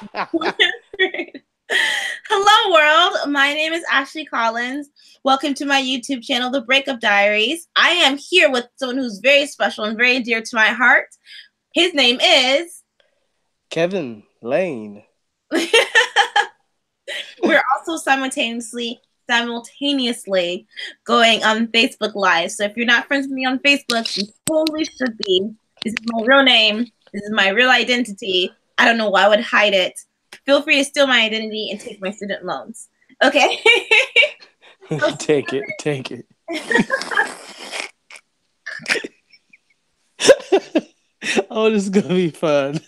Hello, world. My name is Ashley Collins. Welcome to my YouTube channel, The Breakup Diaries. I am here with someone who's very special and very dear to my heart. His name is Kevin Lane. We're also simultaneously going on Facebook Live. So if you're not friends with me on Facebook, you totally should be. This is my real name. This is my real identity. I don't know why I would hide it. Feel free to steal my identity and take my student loans. Okay. Take it, take it. Oh, this is gonna be fun.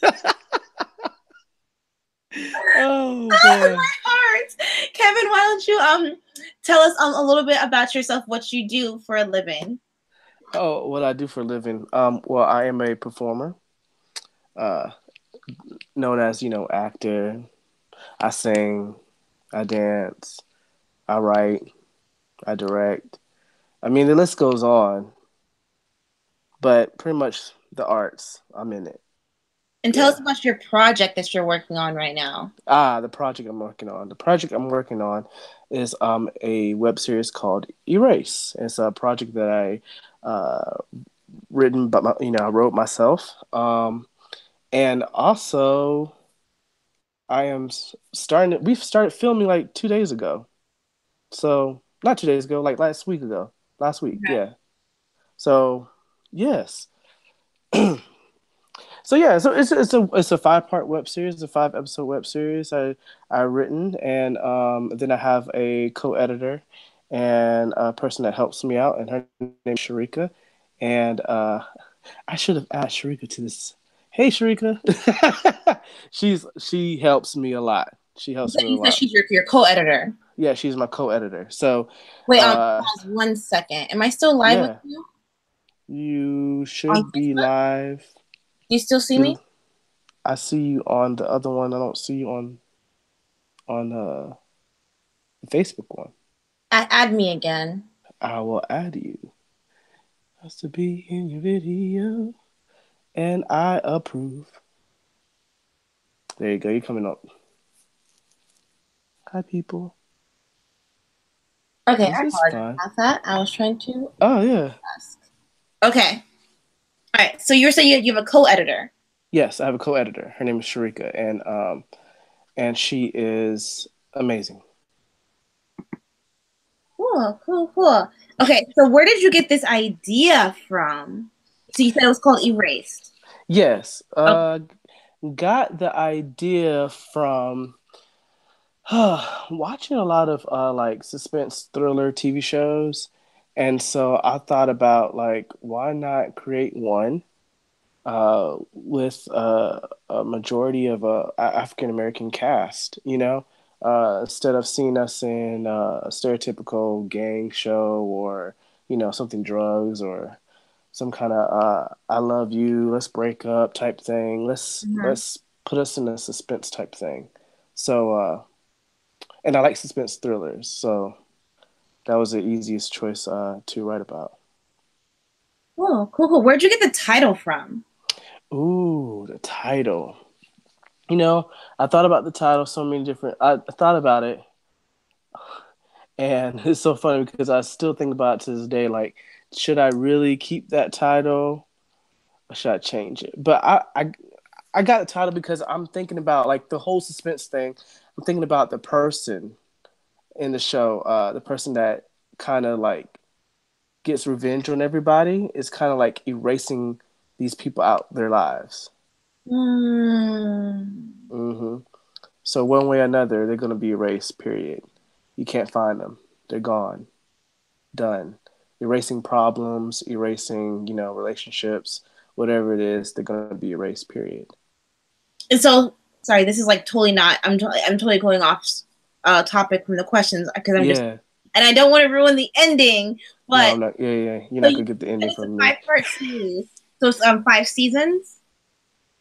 Oh boy. My heart. Kevin, why don't you tell us a little bit about yourself, what you do for a living? Oh, what I do for a living. Well, I am a performer, uh, known as actor. I sing, I dance, I write, I direct. I mean, the list goes on, but pretty much the arts. I'm in it. And tell Yeah. us about your project that you're working on right now. The project I'm working on. The project I'm working on is a web series called Erase. It's a project that I written, but I wrote myself. And also I am starting. We've started filming like 2 days ago. So not 2 days ago, like last week ago. Last week, Okay. yeah. So yes. So yeah, so it's a 5 part web series, a 5 episode web series I written, and then I have a co-editor and a person that helps me out, and her name is Sharika, and I should have asked Sharika to this. Hey Sharika, she helps me a lot. She helps me a You said lot. she's your co-editor. Yeah, she's my co-editor. So Wait, uh, pause 1 second. Am I still live with yeah, you? you On should be Facebook? live. Do you still see me? You, I see you on the other one. I don't see you on the Facebook one. Add me again. I will add you. Has to be in your video, and I approve. There you go. You're coming up. Hi, people. Okay, This I is apologize fun. about that. I was trying to Oh yeah. ask. Okay. All right. So you're saying you have a co-editor. Yes, I have a co-editor. Her name is Sharika, and she is amazing. Cool, cool, cool. Okay, so where did you get this idea from? So you said it was called Erased. Yes. Okay. Got the idea from watching a lot of like suspense thriller TV shows, and so I thought about like why not create one with a majority of a African American cast, instead of seeing us in a stereotypical gang show or something drugs or some kind of I love you, let's break up type thing. Mhm. Let's put us in a suspense type thing. So and I like suspense thrillers, so that was the easiest choice to write about. Cool, cool, cool. Where'd you get the title from? Ooh, the title. I thought about the title so many different. I thought about it, and it's so funny because I still think about it to this day. Like, should I really keep that title or should I change it? But I got the title because I'm thinking about like the whole suspense thing. I'm thinking about the person in the show, the person that kind of like gets revenge on everybody is kind of like erasing these people out their lives. Hmm. hmm So one way or another, they're gonna be erased. Period. You can't find them. They're gone. Done. Erasing problems, erasing relationships, whatever it is, they're gonna be erased. Period. And so, sorry, this is like totally not. I'm totally going off topic from the questions because I'm just, Yeah. and I don't want to ruin the ending. No, But I'm not. Yeah, yeah. You're so not you gonna get the said ending it's a from me. five-part series. So it's 5 seasons.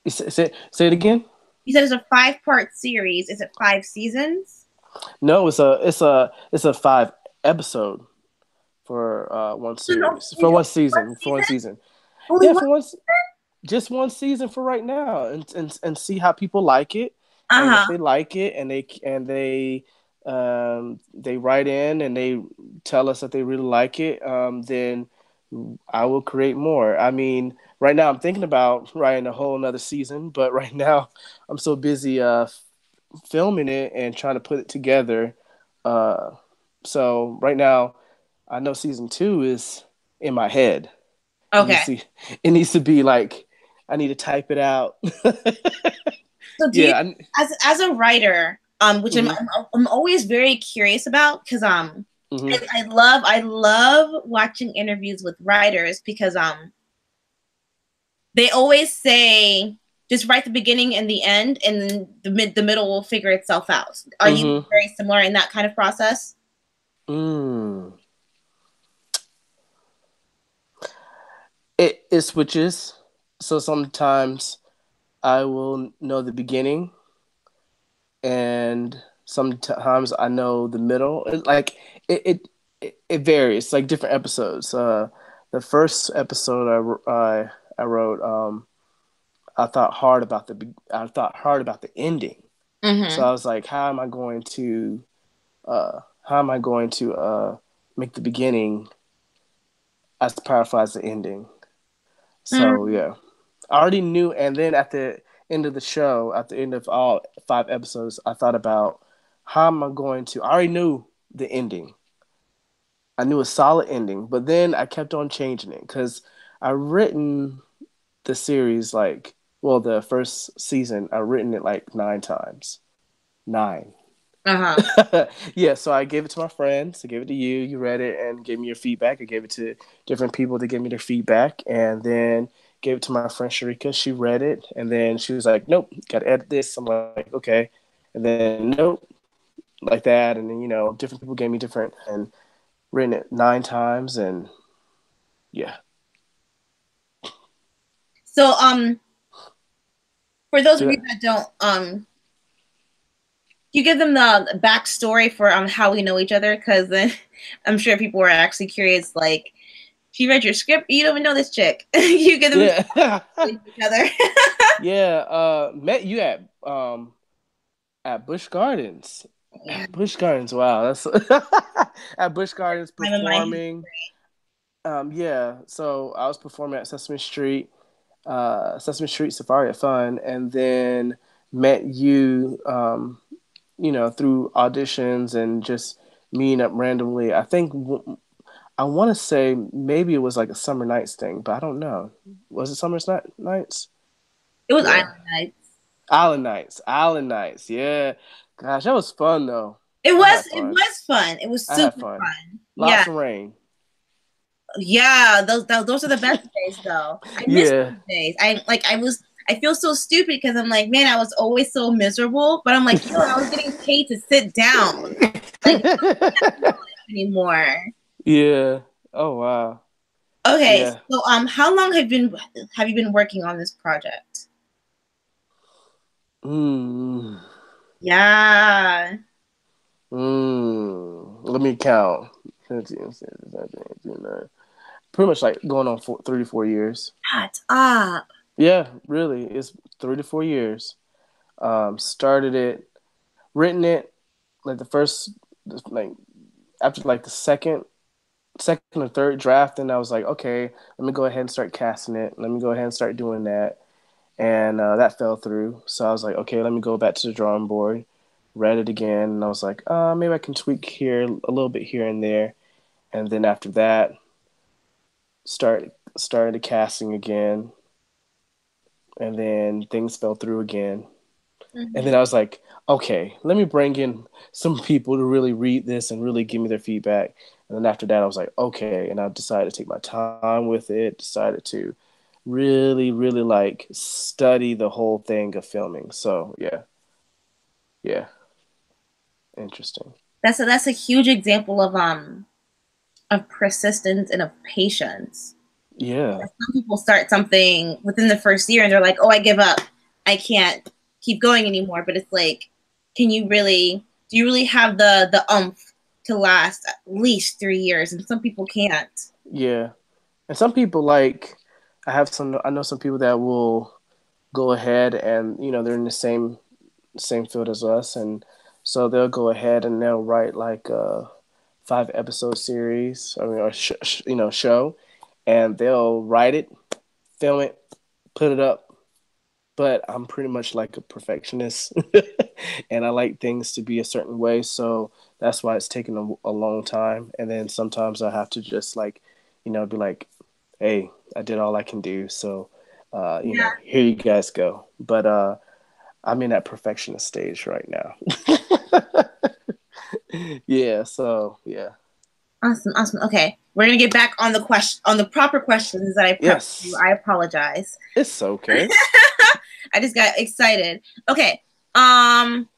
Say it again. You said it's a five-part series. Is it 5 seasons? No, it's a 5 episode for one No, series it's for one only one season for one season. season. Only Yeah, one. for just one season for right now, and see how people like it, and if Uh-huh. they like it and they write in and they tell us that they really like it, then I will create more. I mean, right now I'm thinking about writing a whole another season, but right now I'm so busy filming it and trying to put it together. Uh, so right now, I know season two is in my head. It Okay. needs to, it needs to be like I need to type it out. So do you, Yeah. as a writer, which Mm-hmm, I'm always very curious about, because mm-hmm, I love watching interviews with writers, because they always say just write the beginning and the end, and then the middle will figure itself out. Are you mm-hmm. very similar in that kind of process? Mm. It switches. So sometimes I will know the beginning, and sometimes I know the middle. It varies, like different episodes. The first episode I wrote, I thought hard about the ending. So Mm-hmm. I was like, how am I going to make the beginning as powerful as the ending? So Mm-hmm. yeah, I already knew. And then at the end of the show, at the end of all 5 episodes, I thought about how am I going to. I already knew the ending. I knew a solid ending, but then I kept on changing it because I written the series like, well, the first season I written it like 9 times. Nine. Uh-huh. Yeah, so I gave it to my friends. I gave it to you. You read it and gave me your feedback. I gave it to different people to give me their feedback, and then gave it to my friend Sharika. She read it, and then she was like, "Nope, got to edit this." I'm like, "Okay," and then nope, like that, and then different people gave me different, and written it 9 times, and yeah. So for those So of you that, that don't you give them the backstory for how we know each other? Because then I'm sure people were actually curious. Like, she read your script, you don't even know this chick. You give them yeah, each other. yeah. Met you at Busch Gardens. Yeah, At Busch Gardens, wow, that's at Busch Gardens time in my head. performing. Yeah, so I was performing at Sesame Street Safari at Fun, and then met you, through auditions and just meeting up randomly. I want to say maybe it was like a summer nights thing, but I don't know. Was it nights? It was Yeah, Island Nights. Island Nights. Yeah, gosh, that was fun though. It I had was it fun. was fun. It was I had super fun. fun. Yeah, Lots of rain. yeah. Those are the best days, though. I miss Yeah. those days. I feel so stupid because I'm like, man, I was always so miserable. But I'm like, yo, I was getting paid to sit down. Like, anymore. Yeah. Oh wow. Okay, Yeah. so how long have you been working on this project? Mm. Yeah. Let me count. 15, 16, 17, 18, 19. Pretty much like going on 3 to 4 years. Shut up. Yeah, really, it's 3 to 4 years. Started it, written it like the first, like after like the second or third draft, and I was like, okay, let me go ahead and start casting it. Let me go ahead and start doing that, and that fell through. So I was like, okay, let me go back to the drawing board. Read it again, and I was like, maybe I can tweak here a little bit here and there. And then after that, started the casting again, and then things fell through again. And then Mhm. I was like, okay, let me bring in some people to really read this and really give me their feedback. And then after that, I was like, okay. And I decided to take my time with it, decided to really, really like study the whole thing of filming. So yeah, yeah, interesting. That's a huge example of persistence and of patience. Yeah, Some people start something within the first year and they're like, "Oh, I give up. I can't keep going anymore." But it's like, can you really? Do you really have the umph to last at least 3 years? And some people can't. yeah. And some people like, I know some people that will go ahead and, they're in the same same field as us, and so they'll go ahead and they'll write like a 5 episode series, I mean, or show, and they'll write it, film it, put it up. But I'm pretty much like a perfectionist, and I like things to be a certain way. So that's why it's taken a long time. And then sometimes I have to just like, be like, "Hey, I did all I can do. So, Yeah. here you guys go." But I'm in that perfectionist stage right now. Yeah. So yeah. Awesome, awesome. Okay, we're gonna get back on the proper questions that I prepped for you. Yes, I apologize. it's okay. I just got excited. Okay. Um.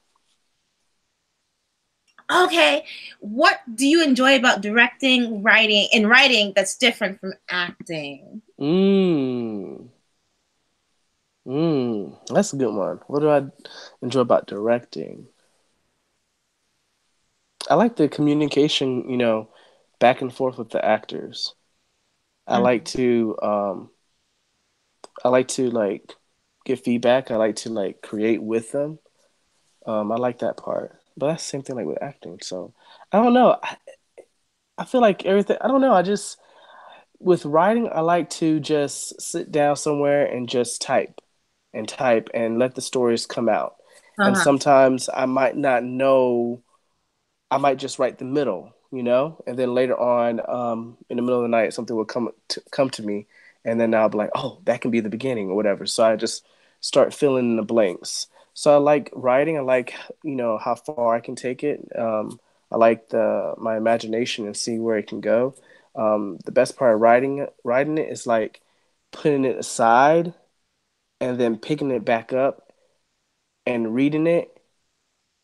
Okay. What do you enjoy about directing, writing that's different from acting? Mm. That's a good one. What do I enjoy about directing? I like the communication, back and forth with the actors. I like Mhm. to I like to like get feedback. I like to like create with them. I like that part. But that's the same thing like with acting. So I don't know. I feel like everything I don't know, I just with writing I like to just sit down somewhere and just type and let the stories come out. And Uh-huh. sometimes I might not know I might just write the middle, and then later on, in the middle of the night, something will come to me, and then I'll be like, oh, that can be the beginning or whatever. So I just start filling in the blanks. So I like writing. I like how far I can take it. I like the my imagination and see where it can go. The best part of writing it is like putting it aside and then picking it back up and reading it,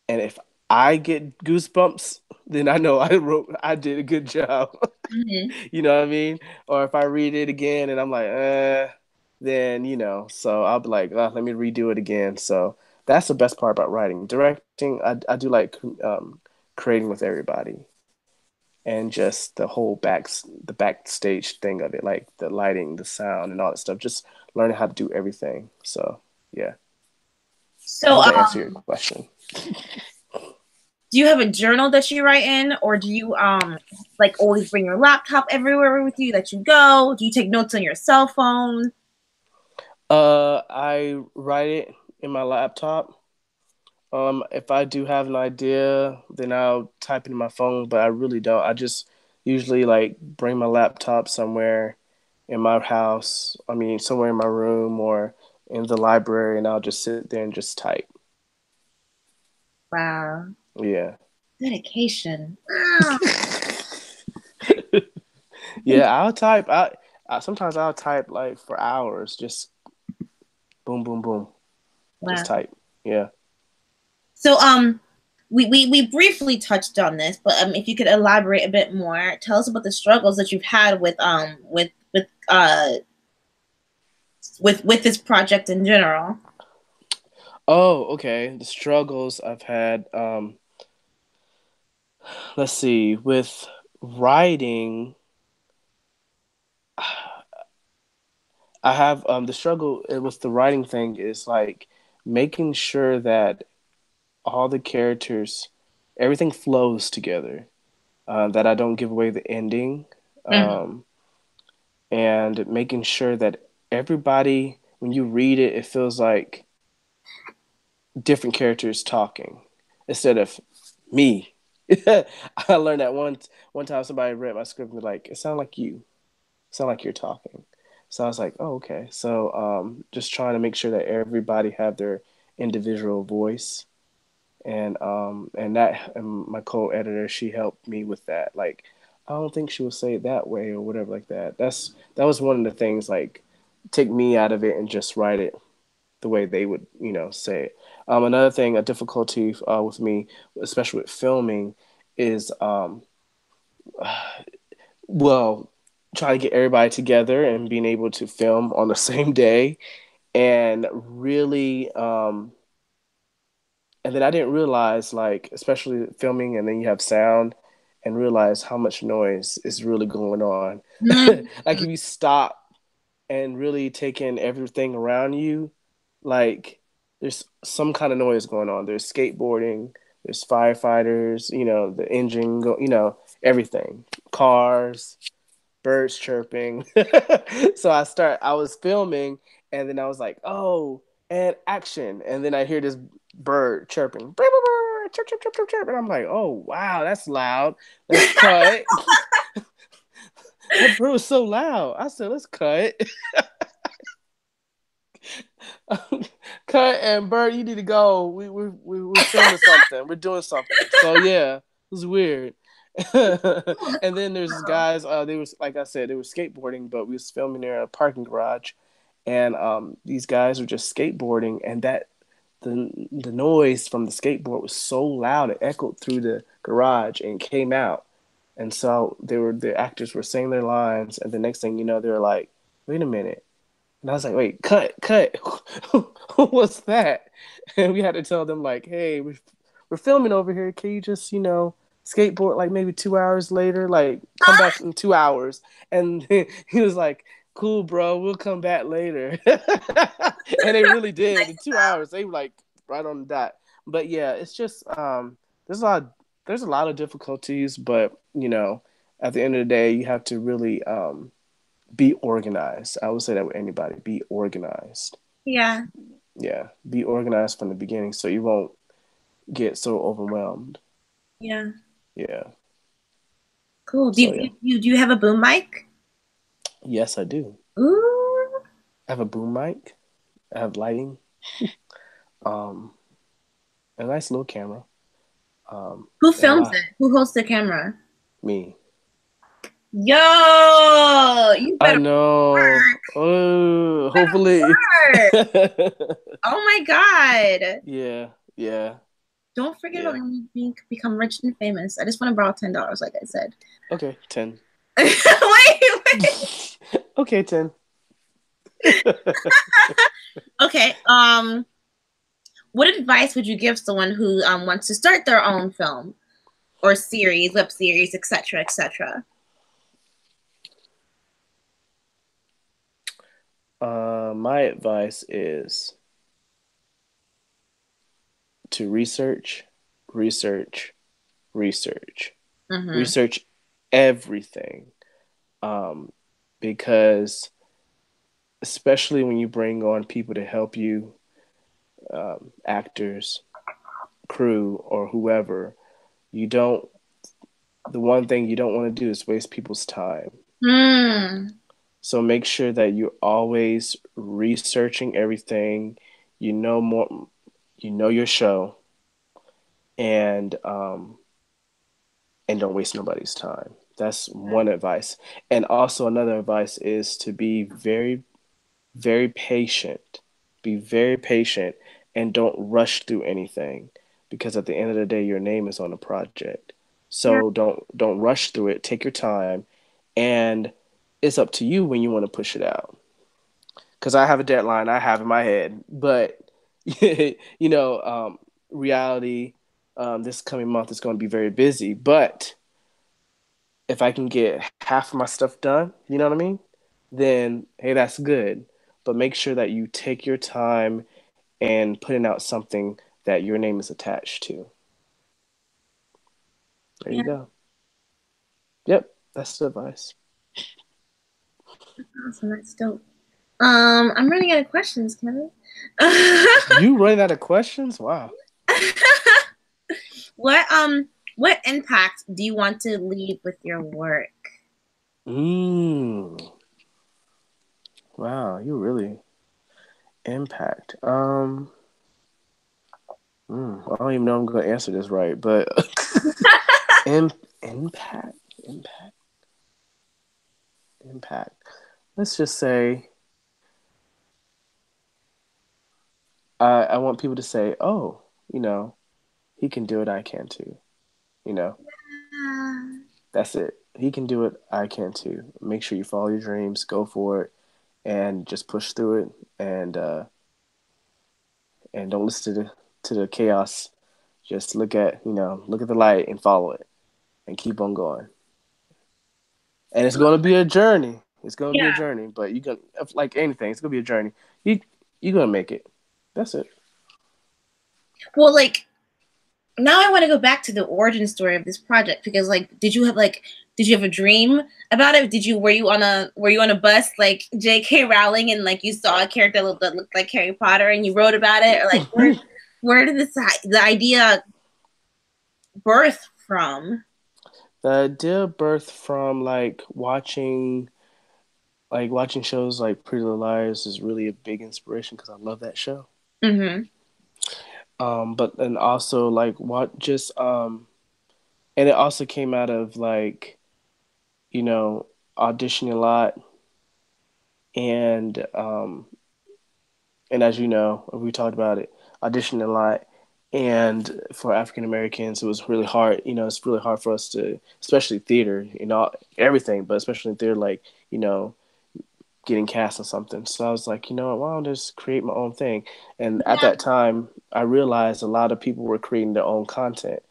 and if I get goosebumps, then I know I did a good job. Mhm. You know what I mean? Or if I read it again and I'm like, then so I'll be like, let me redo it again. So that's the best part about writing. Directing, I do like creating with everybody and just the backstage thing of it, like the lighting, the sound, and all that stuff. Just learning how to do everything. So yeah, I So, hope that answered your question. do you have a journal that you write in, or do you like always bring your laptop everywhere with you that you go? Do you take notes on your cell phone? I write it in my laptop. If I do have an idea, then I'll type it in my phone, but I really don't. I just usually like bring my laptop somewhere in my house. I mean, somewhere in my room or in the library, and I'll just sit there and just type. Wow, Yeah. dedication. Wow. Yeah, I'll type. Sometimes I'll type like for hours, just boom, boom, boom, just Wow. type. Yeah. So, we briefly touched on this, but if you could elaborate a bit more, tell us about the struggles that you've had with this project in general. Oh, okay. The struggles I've had. Let's see. With writing, I have the struggle with the writing thing is like making sure that all the characters, everything flows together. That I don't give away the ending, Mhm. um, and making sure that everybody, when you read it, it feels like different characters talking instead of me. I learned that one time somebody read my script and was like, it sounded like you. It sounded like you're talking. So I was like, oh, okay. So just trying to make sure that everybody have their individual voice, and my co-editor, she helped me with that. Like, I don't think she would say it that way or whatever like that. That was one of the things, like, take me out of it and just write it the way they would, say it. Another thing, a difficulty with me, especially with filming, is well, trying to get everybody together and being able to film on the same day, and really, and then I didn't realize, like, especially filming, and then you have sound, and realize how much noise is really going on. Mhm. Like, if you stop and really take in everything around you, like there's some kind of noise going on. There's skateboarding, there's firefighters, the engine everything. Cars, birds chirping. So I was filming and then I was like, "Oh, and action." And then I hear this bird chirping. Chirp, chirp, chirp, chirp, chirp. And I'm like, "Oh, wow, that's loud. Let's cut." That bird was so loud. I said, "Let's cut." Cut and Bird, you need to go. We're filming something. We're doing something. So yeah, it was weird. Oh, that's And then there's cool. guys. They was like I said, they were skateboarding, but we was filming near a parking garage, and these guys were just skateboarding, and the noise from the skateboard was so loud it echoed through the garage and came out. And so the actors were saying their lines, and the next thing you know, they were like, "Wait a minute." And I was like, wait, cut. What's that? And we had to tell them, like, hey, we're filming over here. Can you just, skateboard like maybe 2 hours later? Like, come back in 2 hours. And he was like, cool, bro. We'll come back later. And they really did. In 2 hours, they were like right on the dot. But yeah, it's just there's a lot there's a lot of difficulties, but at the end of the day, you have to really be organized. I would say that with anybody. Be organized. Yeah, Yeah. Be organized from the beginning so you won't get so overwhelmed. yeah. Yeah. Cool. Do So you, yeah. do you have a boom mic? Yes, I do. Ooh. I have a boom mic. I have lighting. Um, a nice little camera. Who And films it? Who holds the camera? me. Yo, you I better know. work. Oh, You better hopefully. work. Oh my God. Yeah. Yeah. Don't forget about Yeah. when you become rich and famous. I just want to borrow $10, like I said. Okay, 10. Wait. Okay, 10. Okay. What advice would you give someone who wants to start their own film or series, web series, etc., etc.? My advice is to research, research, research, Mm-hmm. research everything. Um, because especially when you bring on people to help you, actors, crew, or whoever, you don't. The one thing you don't want to do is waste people's time. Mm. So make sure that you're always researching everything. You know more. You know your show, and don't waste nobody's time. That's one advice. And also another advice is to be very, very patient. Be very patient and don't rush through anything because at the end of the day your name is on the project. Yeah. So don't rush through it. Take your time and it's up to you when you want to push it out. Cuz I have a deadline I have in my head, but you know, reality this coming month is going to be very busy, but if I can get half of my stuff done, you know what I mean? Then hey, that's good. But make sure that you take your time and putting out something that your name is attached to. There you Yeah. go. Yep, that's the advice. Awesome. That's dope. I'm running out of questions, Kevin. You running out of questions? Wow. What impact do you want to leave with your work? Mm. Wow, you really impact. I don't even know I'm gonna answer this right, but impact, impact, impact. Let's just say I want people to say, "Oh, you know, he can do it. I can too." You know, that's it. He can do it. I can too. Make sure you follow your dreams, go for it, and just push through it. And don't listen to the chaos. Just look at the light and follow it, and keep on going. And it's going to be a journey. It's going to be a Yeah. journey, but you can like anything. It's going to be a journey. You're gonna make it. That's it. Well, like now I want to go back to the origin story of this project because like did you have a dream about it? Were you on a bus like J.K. Rowling and like you saw a character that looked like Harry Potter and you wrote about it or like where did the idea birth from? The idea birthed from watching shows like Pretty Little Liars is really a big inspiration because I love that show. Mm-hmm. But and also like what just and it also came out of like you know auditioning a lot and as you know we talked about it auditioning a lot and for African Americans it was really hard. It's really hard for us to, especially theater, everything, but especially in theater, like getting cast on something. So I was like, why don't I just create my own thing? And at Yeah. that time, I realized a lot of people were creating their own content.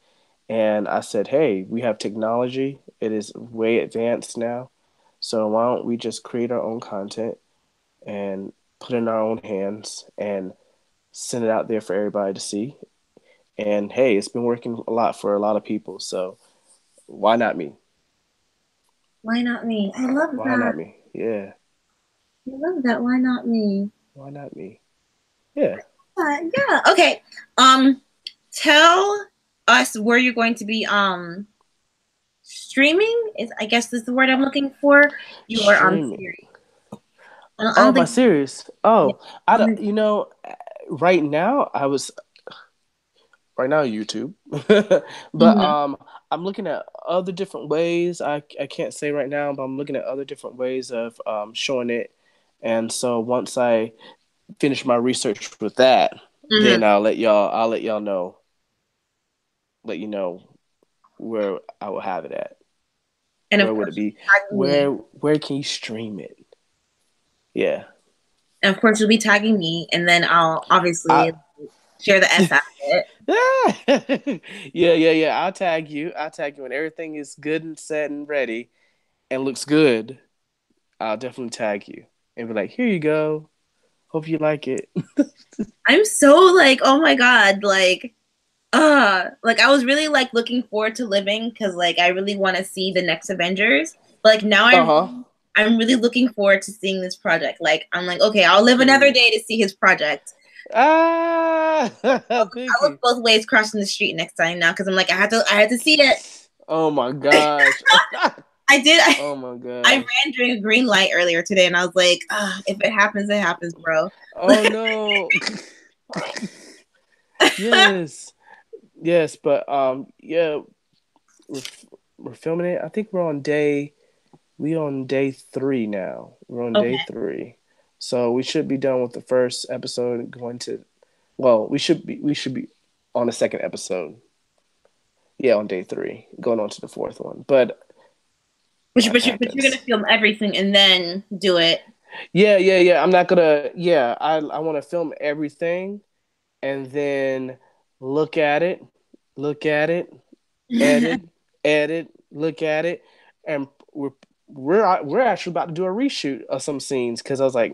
And I said, hey, we have technology. It is way advanced now. So why don't we just create our own content and put it in our own hands and send it out there for everybody to see? And hey, it's been working a lot for a lot of people. So why not me? Why not me? I love Why that. not me? Yeah. I love that. Why not me? Why not me? Yeah. Yeah. Okay. Um, tell us where you're going to be streaming is I guess is the word I'm looking for. Your Streaming. series. I Oh, don't my think series. yeah, Oh, I I don't don't, think right now right now YouTube. But mhm. I'm looking at other different ways. I can't say right now, but I'm looking at other different ways of showing it. And so once I finish my research with that, Mhm. then I'll let you know where I will have it at. And of Where would it course be? tagging me. Where can you stream it? Yeah. And of course you'll be tagging me and then I'll I obviously share the S out of it. yeah. I'll tag you. I'll tag you when everything is good and set and ready and looks good. I'll definitely tag you and be like, "Here you go. Hope you like it." I'm so like, oh my god, like I was really like looking forward to living because like I really want to see the next Avengers. But like now Uh huh. I'm really looking forward to seeing this project. Like I'm like, okay, I'll live another Hmm. day to see his project. Ah, thank I look you. both ways crossing the street next time now because I'm like I had to see it. Oh my gosh. I did Oh my I gosh. ran during a green light earlier today and I was like, if it happens, bro. Oh no. Yes. Yes, but yeah, we're we're filming it. I think we on day 3 now. We're on day Okay. 3. So we should be done with the first episode going to well, we should be on the second episode. Yeah, on day 3, going on to the fourth one. But life But you're gonna happens. film everything and then do it. Yeah. I'm not gonna. Yeah, I want to film everything and then look at it, look at it, edit, edit, look at it, and we're actually about to do a reshoot of some scenes because I was like,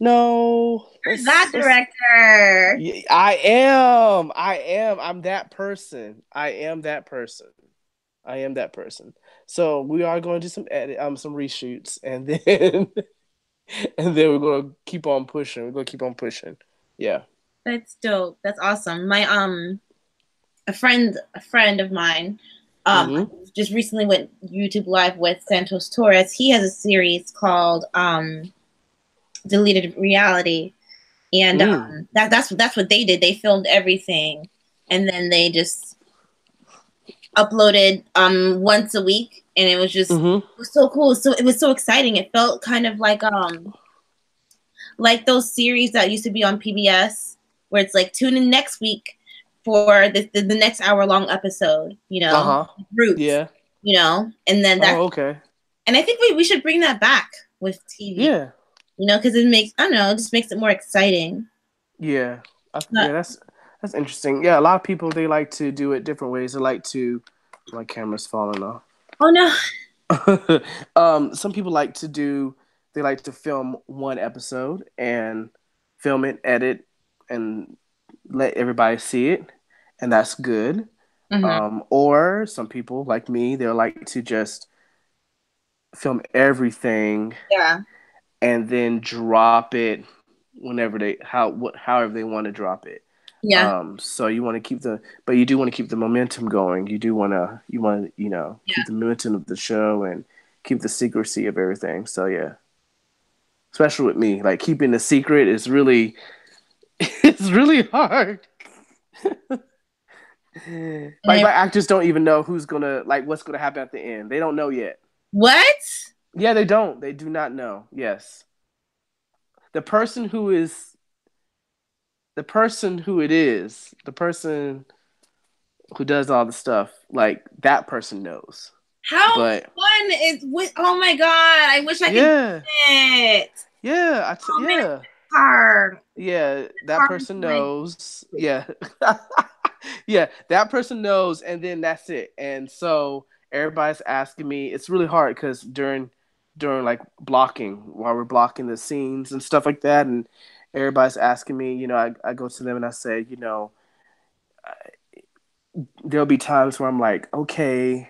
no, You're that let's. director. Yeah, I am. I'm that person. I am that person. I am that person. So we are going to do some reshoots, and then and then we're gonna keep on pushing. We're gonna keep on pushing. Yeah. That's dope. That's awesome. My a friend of mine, Mm-hmm. just recently went YouTube live with Santos Torres. He has a series called Deleted Reality, and Mm. that's what they did. They filmed everything, and then they just uploaded once a week, and it was just Mm-hmm. it was so cool. So it was so exciting. It felt kind of like those series that used to be on PBS, where it's like tune in next week for the next hour long episode, Uh-huh. Roots, Yeah. and then Oh, that's okay. and I think we should bring that back with TV, Yeah. because it makes I don't know, it just makes it more exciting. Yeah. But, Yeah, that's interesting. Yeah, a lot of people they like to do it different ways. They like to my camera's falling off. oh no, Some people like to do they like to film one episode and film it, edit, and let everybody see it, and that's good. Mm-hmm. Or some people like me, they'll like to just film everything Yeah. and then drop it whenever however they want to drop it. Yeah. So you want to keep but you do want to keep the momentum going. You want to keep Yeah. the momentum of the show and keep the secrecy of everything. So yeah, especially with me, like keeping the secret is really it's really hard. Like And my actors don't even know what's gonna happen at the end. They don't know yet. what? Yeah, they don't. They do not know. Yes, the person who is the person who it is, the person who does all the stuff, like that person knows. How But fun is with? Oh my god! I wish I could do yeah, it. Oh man, yeah, it's hard. yeah, It's that hard person to like. knows. Yeah, yeah, that person knows, and then that's it. And so everybody's asking me. It's really hard because during like blocking while we're blocking the scenes and stuff like that, and everybody's asking me. I go to them and I say, there'll be times where I'm like, okay,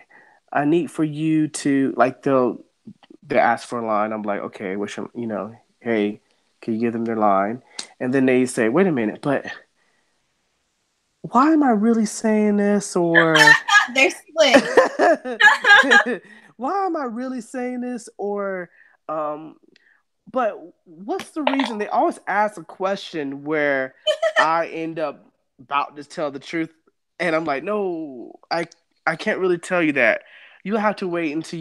I need for you to like they ask for a line. I'm like, okay, hey, can you give them their line? And then they say, wait a minute, but why am I really saying this? Or They're split. why am I really saying this? Or um, but what's the reason? They always ask a question where I end up about to tell the truth, and I'm like, no, I can't really tell you that. You have to wait until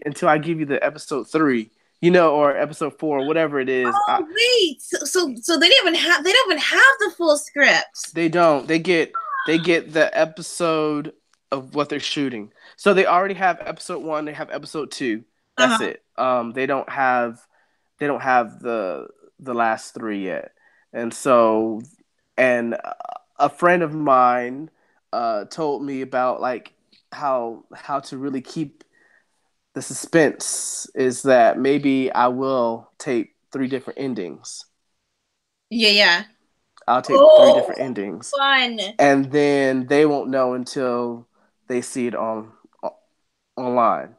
until I give you the episode 3, or episode 4, whatever it is. Oh wait, so they don't even have the full script. They don't. They get the episode of what they're shooting. So they already have episode 1. They have episode 2. That's Uh-huh. it. They don't have the last 3 yet. And so, and a friend of mine told me about like how to really keep the suspense is that maybe I will tape 3 different endings. Yeah, yeah. I'll tape 3 Oh, different endings, fun. and then they won't know until they see it online.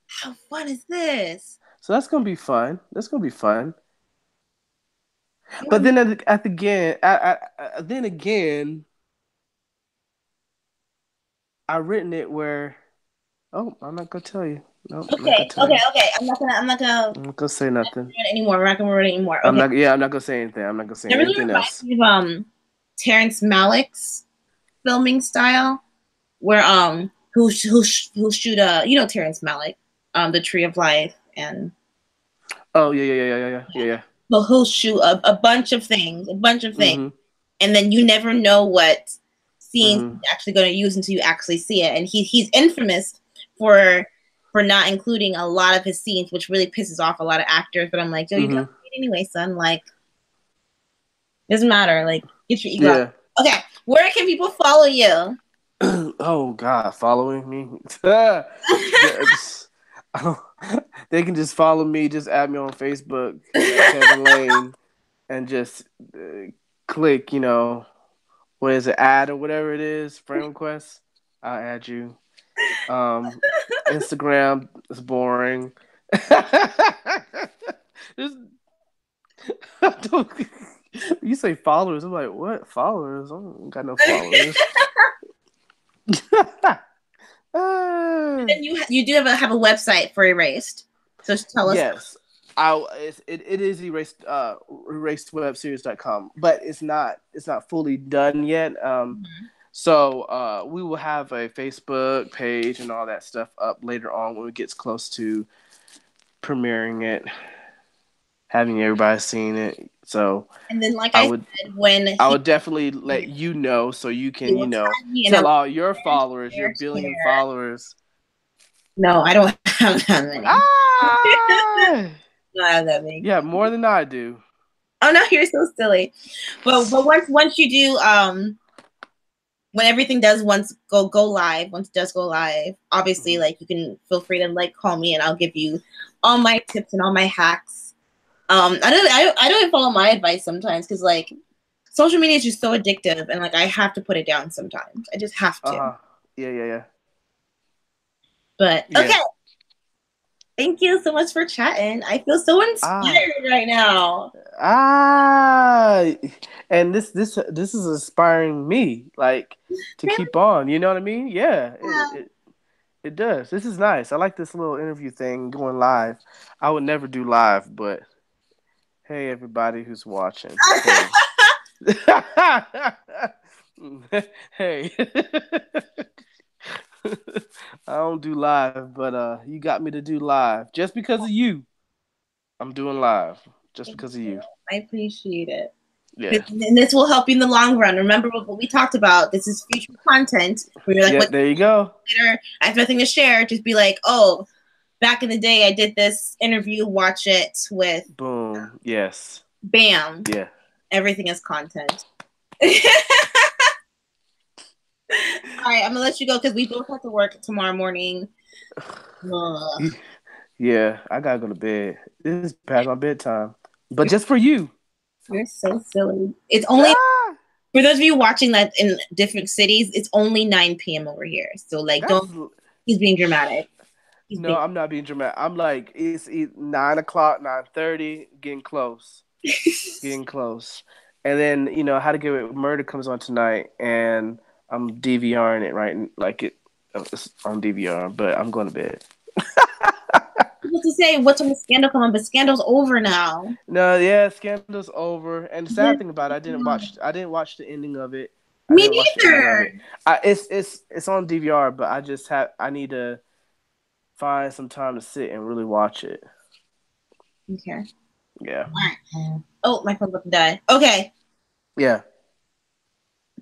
How fun is this? So that's gonna be fun. That's gonna be fun. But Oh, then then again, I've written it where. Oh, I'm not gonna tell you. No, I'm not gonna okay, tell okay, you. okay. I'm not gonna I'm not gonna say nothing. ruin it anymore. We're not gonna ruin it anymore. I'm Okay. not. Yeah, I'm not gonna say anything. I'm not gonna say It really anything reminds else. me of Terrence Malick's filming style, where who shoot Terrence Malick, The Tree of Life, and Oh yeah, yeah, yeah, yeah, yeah, yeah, yeah. he'll shoot a bunch of things, Mhm. and then you never know what scenes he's Mhm. actually going to use until you actually see it. And he's infamous for not including a lot of his scenes, which really pisses off a lot of actors. But I'm like, yo, you got to Mhm. see it anyway, son. Like, doesn't matter. Like, get your ego out. Yeah. Okay, where can people follow you? Oh God, following me. They can just follow me. Just add me on Facebook, Kevin Lane, and just click. What is it? Add or whatever it is. Friend request. I'll add you. Um, Instagram is boring. Just, you say followers. I'm like, what followers? I don't got no followers. And you do have a website for Erased, so tell us. Yes, it is erasedwebseries.com, but it's not fully done yet. So we will have a Facebook page and all that stuff up later on when it gets close to premiering it, having everybody seeing it. So And then, like I I would said, when I would definitely let you know so you he can will tag me and tell I'll all your followers, your share, billion share. followers. No, I don't have that many. Ah, No, I have that many. yeah, more than I do. Oh no, you're so silly. But once you do when everything does once it does go live, obviously like you can feel free to like call me and I'll give you all my tips and all my hacks. I don't even follow my advice sometimes because like social media is just so addictive, and like I have to put it down sometimes. I just have to. Uh-huh. Yeah. But okay, Yeah. thank you so much for chatting. I feel so Ah. inspired right now. Ah. And this is inspiring me, like, to Really? keep on. You know what I mean? Yeah. Yeah. It does. This is nice. I like this little interview thing going live. I would never do live, but hey, everybody who's watching. Hey. Hey. I don't do live, but you got me to do live. Just because of you, I'm doing live. Just Thank because of you. you. I appreciate it. Yeah. And this will help you in the long run. Remember what we talked about. This is future content. Where you're like, Yeah, what there you go. later? I have nothing to share. Just be like, oh, back in the day, I did this interview. Watch it with Boom. Yes. bam. Yeah. Everything is content. All right, I'm gonna let you go because we both have to work tomorrow morning. Ugh, Yeah, I gotta go to bed. This is past my bedtime. But just for you. you're so silly. It's only Ah, for those of you watching that in different cities. It's only 9 p.m. over here. So like, that's don't. He's being dramatic. He's no, being. I'm not being dramatic. I'm like, it's 9 o'clock, 9:30, getting close. Getting close. And then, How to Get Away with Murder comes on tonight, and I'm DVRing it right, like it's on DVR, but I'm going to bed. People to say what's on the scandal come on, but scandal's over now. No, yeah, Scandal's over, and the sad Yes. thing about it, I didn't watch the ending of it. I Me didn't watch the ending of neither. it. It's on DVR, but I need to find some time to sit and really watch it. Okay. Yeah. Oh, my phone's about to die. Okay. Yeah.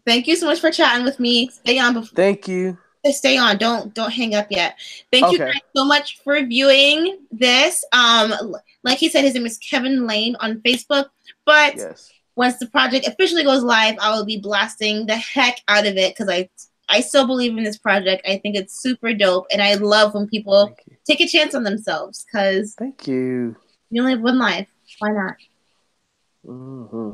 Thank you so much for chatting with me. Stay on before Thank you. stay on. Don't hang up yet. Thank you Okay. guys so much for viewing this. Like he said, his name is Kevin Lane on Facebook. But Yes. once the project officially goes live, I will be blasting the heck out of it because I still believe in this project. I think it's super dope, and I love when people Thank you. take a chance on themselves because Thank you. you only have one life. Why not? Hmm.